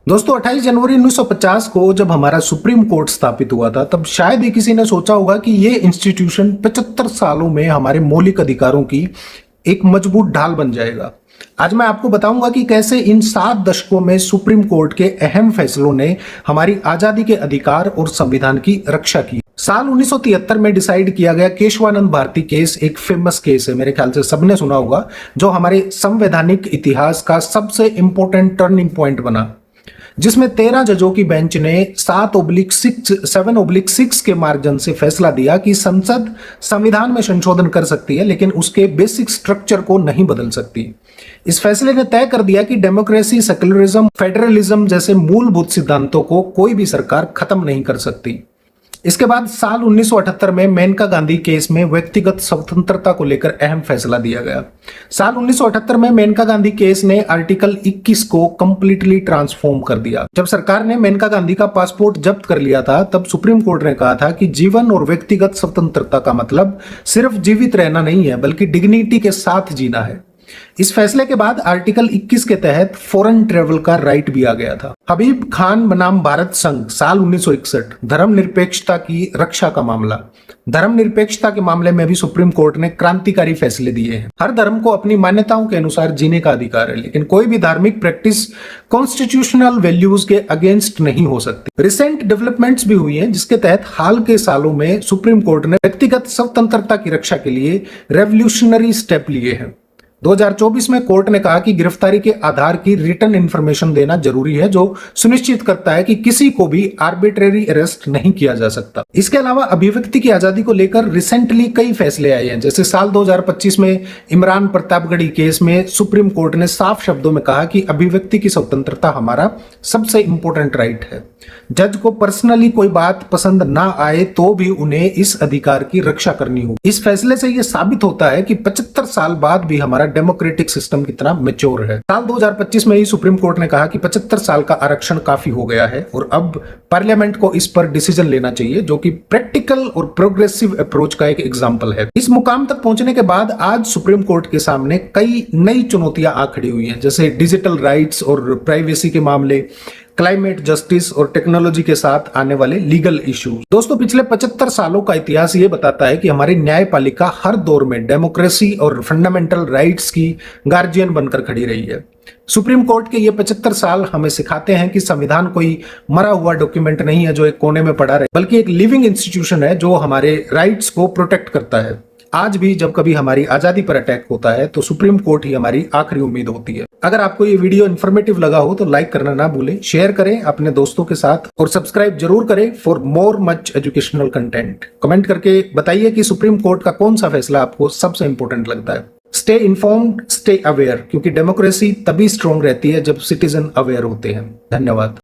दोस्तों 28 जनवरी 1950 को जब हमारा सुप्रीम कोर्ट स्थापित हुआ था तब शायद ही किसी ने सोचा होगा कि ये इंस्टीट्यूशन 75 सालों में हमारे मौलिक अधिकारों की एक मजबूत ढाल बन जाएगा। आज मैं आपको बताऊंगा कि कैसे इन 7 दशकों में सुप्रीम कोर्ट के अहम फैसलों ने हमारी आजादी के अधिकार और संविधान की रक्षा की। साल 1973 में डिसाइड किया गया केशवानंद भारती केस एक फेमस केस है, मेरे ख्याल से सबने सुना होगा, जो हमारे संवैधानिक इतिहास का सबसे इंपॉर्टेंट टर्निंग पॉइंट बना, जिसमें 13 जजों की बेंच ने 7/6 के मार्जिन से फैसला दिया कि संसद संविधान में संशोधन कर सकती है लेकिन उसके बेसिक स्ट्रक्चर को नहीं बदल सकती। इस फैसले ने तय कर दिया कि डेमोक्रेसी, सेक्युलरिज्म, फेडरलिज्म जैसे मूलभूत सिद्धांतों को कोई भी सरकार खत्म नहीं कर सकती। इसके बाद साल 1978 में मेनका गांधी केस में व्यक्तिगत स्वतंत्रता को लेकर अहम फैसला दिया गया। साल 1978 में मेनका गांधी केस ने आर्टिकल 21 को कंप्लीटली ट्रांसफॉर्म कर दिया। जब सरकार ने मेनका गांधी का पासपोर्ट जब्त कर लिया था तब सुप्रीम कोर्ट ने कहा था कि जीवन और व्यक्तिगत स्वतंत्रता का मतलब सिर्फ जीवित रहना नहीं है बल्कि डिग्निटी के साथ जीना है। इस फैसले के बाद आर्टिकल 21 के तहत फॉरेन ट्रेवल का राइट भी आ गया था। हबीब खान बनाम भारत संघ साल 1961, धर्मनिरपेक्षता की रक्षा का मामला। धर्मनिरपेक्षता के मामले में भी सुप्रीम कोर्ट ने क्रांतिकारी फैसले दिए हैं। हर धर्म को अपनी मान्यताओं के अनुसार जीने का अधिकार है, लेकिन कोई भी धार्मिक प्रैक्टिस कॉन्स्टिट्यूशनल वैल्यूज के अगेंस्ट नहीं हो सकती। रिसेंट डेवलपमेंट्स भी हुई हैं जिसके तहत हाल के सालों में सुप्रीम कोर्ट ने व्यक्तिगत स्वतंत्रता की रक्षा के लिए रेवोल्यूशनरी स्टेप लिए हैं। 2024 में कोर्ट ने कहा कि गिरफ्तारी के आधार की रिटन इंफॉर्मेशन देना जरूरी है, जो सुनिश्चित करता है कि किसी को भी आर्बिट्रेरी अरेस्ट नहीं किया जा सकता। इसके अलावा अभिव्यक्ति की आजादी को लेकर रिसेंटली कई फैसले आए हैं, जैसे साल 2025 में इमरान प्रतापगढ़ी केस में सुप्रीम कोर्ट ने साफ शब्दों में कहा कि अभिव्यक्ति की स्वतंत्रता हमारा सबसे इंपॉर्टेंट राइट है। जज को पर्सनली कोई बात पसंद ना आए तो भी उन्हें इस अधिकार की रक्षा करनी होगी। इस फैसले से यह साबित होता है कि 75 साल बाद भी हमारा डेमोक्रेटिक सिस्टम कितना मैच्योर है। साल 2025 में ही सुप्रीम कोर्ट ने कहा कि 75 साल का आरक्षण काफी हो गया है और अब पार्लियामेंट को इस पर डिसीजन लेना चाहिए, जो कि प्रैक्टिकल और प्रोग्रेसिव अप्रोच का एक एग्जांपल है। इस मुकाम तक पहुंचने के बाद आज सुप्रीम कोर्ट के सामने कई नई चुनौतियां आ खड़ी हुई हैं, जैसे डिजिटल राइट्स और प्राइवेसी के मामले, क्लाइमेट जस्टिस और टेक्नोलॉजी के साथ आने वाले लीगल इश्यूज। दोस्तों, पिछले 75 सालों का इतिहास ये बताता है कि हमारी न्यायपालिका हर दौर में डेमोक्रेसी और फंडामेंटल राइट्स की गार्जियन बनकर खड़ी रही है। सुप्रीम कोर्ट के ये 75 साल हमें सिखाते हैं कि संविधान कोई मरा हुआ डॉक्यूमेंट नहीं है जो एक कोने में पड़ा रहे, बल्कि एक लिविंग इंस्टीट्यूशन है जो हमारे राइट्स को प्रोटेक्ट करता है। आज भी जब कभी हमारी आजादी पर अटैक होता है तो सुप्रीम कोर्ट ही हमारी आखिरी उम्मीद होती है। अगर आपको ये वीडियो इन्फॉर्मेटिव लगा हो तो लाइक करना ना भूलें, शेयर करें अपने दोस्तों के साथ और सब्सक्राइब जरूर करें for more much educational content. Comment करके बताइए कि सुप्रीम कोर्ट का कौन सा फैसला आपको सबसे इंपॉर्टेंट लगता है। स्टे इन्फॉर्म्ड, स्टे अवेयर, क्योंकि डेमोक्रेसी तभी स्ट्रांग रहती है जब सिटीजन अवेयर होते हैं। धन्यवाद।